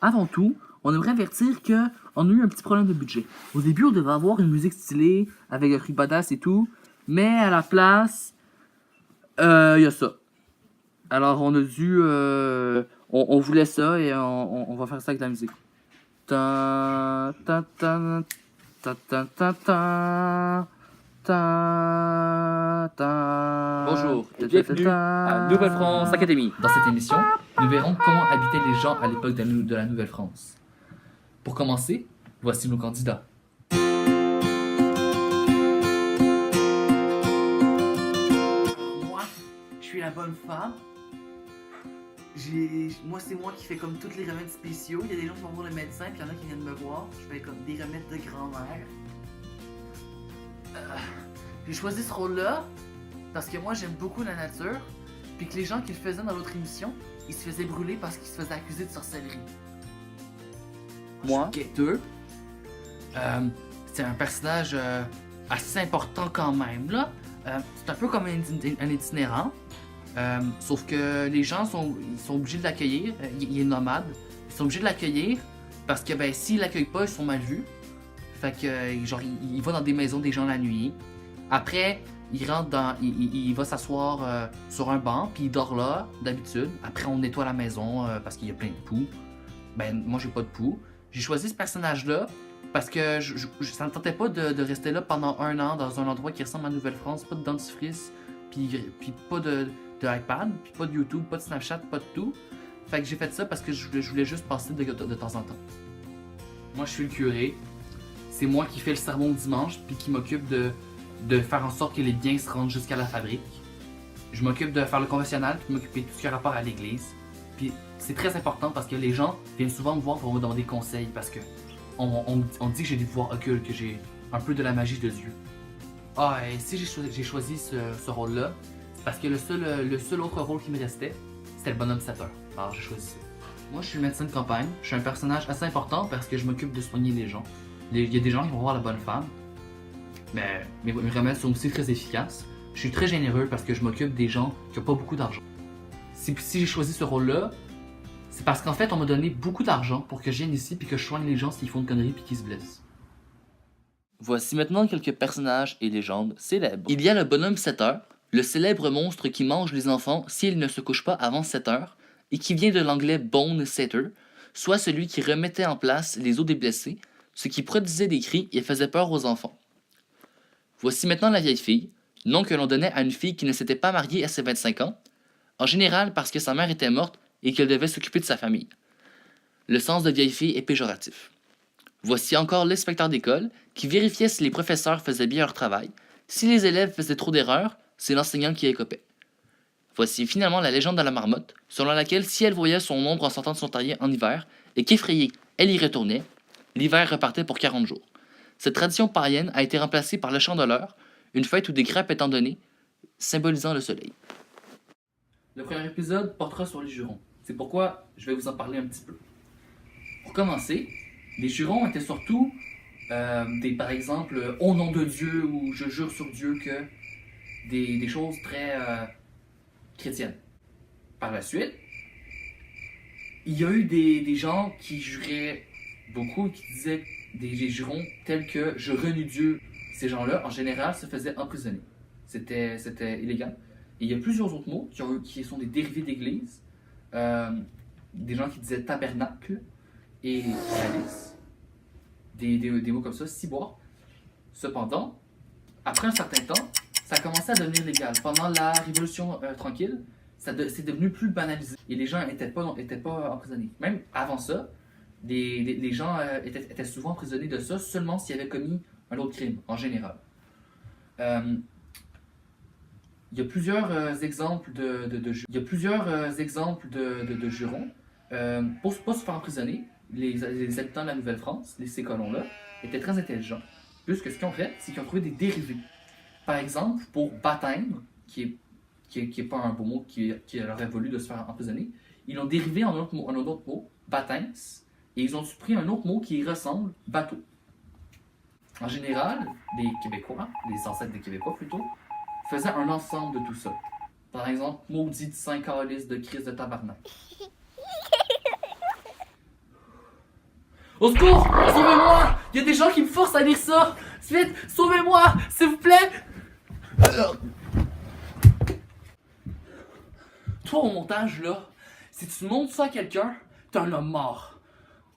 Avant tout, on aimerait avertir qu'on a eu un petit problème de budget. Au début, on devait avoir une musique stylée avec un truc badass et tout, mais à la place, il y a ça. Alors, on a dû. On voulait ça et on va faire ça avec la musique. Ta, ta, ta, ta, ta, ta, ta, ta, ta, Bonjour et ta, ta, bienvenue ta, à Nouvelle-France Académie. Dans cette émission, nous verrons comment habitaient les gens à l'époque de la Nouvelle-France. Pour commencer, voici nos candidats. Moi, je suis la bonne femme. Moi, c'est moi qui fais comme tous les remèdes spéciaux. Il y a des gens qui vont voir le médecin, puis il y en a qui viennent me voir. Je fais comme des remèdes de grand-mère. J'ai choisi ce rôle-là parce que moi, j'aime beaucoup la nature. Puis que les gens qui le faisaient dans l'autre émission, ils se faisaient brûler parce qu'ils se faisaient accuser de sorcellerie. Moi, Gator, c'est un personnage assez important quand même, là. C'est un peu comme un itinérant. Sauf que les gens ils sont obligés de l'accueillir. Il est nomade. Ils sont obligés de l'accueillir parce que ben, s'ils l'accueillent pas, ils sont mal vus. Fait que genre il va dans des maisons des gens la nuit. Après, il rentre dans. Il va s'asseoir sur un banc, puis il dort là, d'habitude. Après, on nettoie la maison parce qu'il y a plein de poux. Ben, moi, j'ai pas de poux. J'ai choisi ce personnage-là parce que ça ne tentait pas de rester là pendant un an dans un endroit qui ressemble à Nouvelle-France. Pas de dentifrice, puis pas de iPad, puis pas de YouTube, pas de Snapchat, pas de tout. Fait que j'ai fait ça parce que je voulais juste passer de temps en temps. Moi, je suis le curé. C'est moi qui fais le sermon dimanche, puis qui m'occupe de faire en sorte que les biens se rendent jusqu'à la fabrique. Je m'occupe de faire le confessionnal, puis m'occuper de tout ce qui a rapport à l'église. Puis c'est très important parce que les gens viennent souvent me voir pour me demander conseils parce que on dit que j'ai des pouvoirs occultes, que j'ai un peu de la magie de Dieu. Ah, et si j'ai choisi ce rôle-là, c'est parce que le seul autre rôle qui me restait, c'était le bonhomme 7 heures. Alors j'ai choisi ça. Moi, je suis le médecin de campagne. Je suis un personnage assez important parce que je m'occupe de soigner les gens. Il y a des gens qui vont voir la bonne femme, mais mes remèdes sont aussi très efficaces. Je suis très généreux parce que je m'occupe des gens qui n'ont pas beaucoup d'argent. Si j'ai choisi ce rôle-là, c'est parce qu'en fait, on m'a donné beaucoup d'argent pour que je vienne ici puis que je soigne les gens s'ils font une connerie puis qu'ils se blessent. Voici maintenant quelques personnages et légendes célèbres. Il y a le bonhomme 7 heures, le célèbre monstre qui mange les enfants s'ils ne se couchent pas avant 7 heures, et qui vient de l'anglais bone setter, soit celui qui remettait en place les os des blessés, ce qui produisait des cris et faisait peur aux enfants. Voici maintenant la vieille fille, nom que l'on donnait à une fille qui ne s'était pas mariée à ses 25 ans, en général parce que sa mère était morte et qu'elle devait s'occuper de sa famille. Le sens de vieille fille est péjoratif. Voici encore l'inspecteur d'école qui vérifiait si les professeurs faisaient bien leur travail. Si les élèves faisaient trop d'erreurs, c'est l'enseignant qui écopait. Voici finalement la légende de la marmotte, selon laquelle si elle voyait son ombre en sortant de son terrier en hiver et qu'effrayée, elle y retournait, l'hiver repartait pour 40 jours. Cette tradition païenne a été remplacée par le chandeleur, une fête où des crêpes étant données, symbolisant le soleil. Le premier épisode portera sur les jurons. C'est pourquoi je vais vous en parler un petit peu. Pour commencer, les jurons étaient surtout par exemple, au nom de Dieu ou je jure sur Dieu que des choses très chrétiennes. Par la suite, il y a eu des gens qui juraient beaucoup, qui disaient des jurons tels que je renie Dieu. Ces gens-là, en général, se faisaient emprisonner. C'était illégal. Et il y a plusieurs autres mots qui sont des dérivés d'église. Des gens qui disaient tabernacle et chalice. Des mots comme ça, ciboire. Cependant, après un certain temps, ça a commencé à devenir légal. Pendant la Révolution tranquille, c'est devenu plus banalisé. Et les gens n'étaient pas emprisonnés. Même avant ça, les gens étaient souvent emprisonnés de ça seulement s'ils avaient commis un autre crime, en général. Il y a plusieurs exemples de jurons. Pour ne pas se faire emprisonner, les habitants de la Nouvelle-France, ces colons-là, étaient très intelligents. Puisque ce qu'ils ont fait, c'est qu'ils ont trouvé des dérivés. Par exemple, pour baptême, qui est pas un beau mot qui leur aurait voulu de se faire emprisonner, ils l'ont dérivé en un autre mot, baptêmes, et ils ont pris un autre mot qui y ressemble, bateau. En général, les Québécois, les ancêtres des Québécois plutôt, faisaient un ensemble de tout ça. Par exemple, maudit Saint Calice de Christ de tabarnak. Au secours! Sauvez-moi! Il y a des gens qui me forcent à lire ça! Vite! Sauvez-moi! S'il vous plaît! Toi, au montage, là, si tu montres ça à quelqu'un, t'es un homme mort.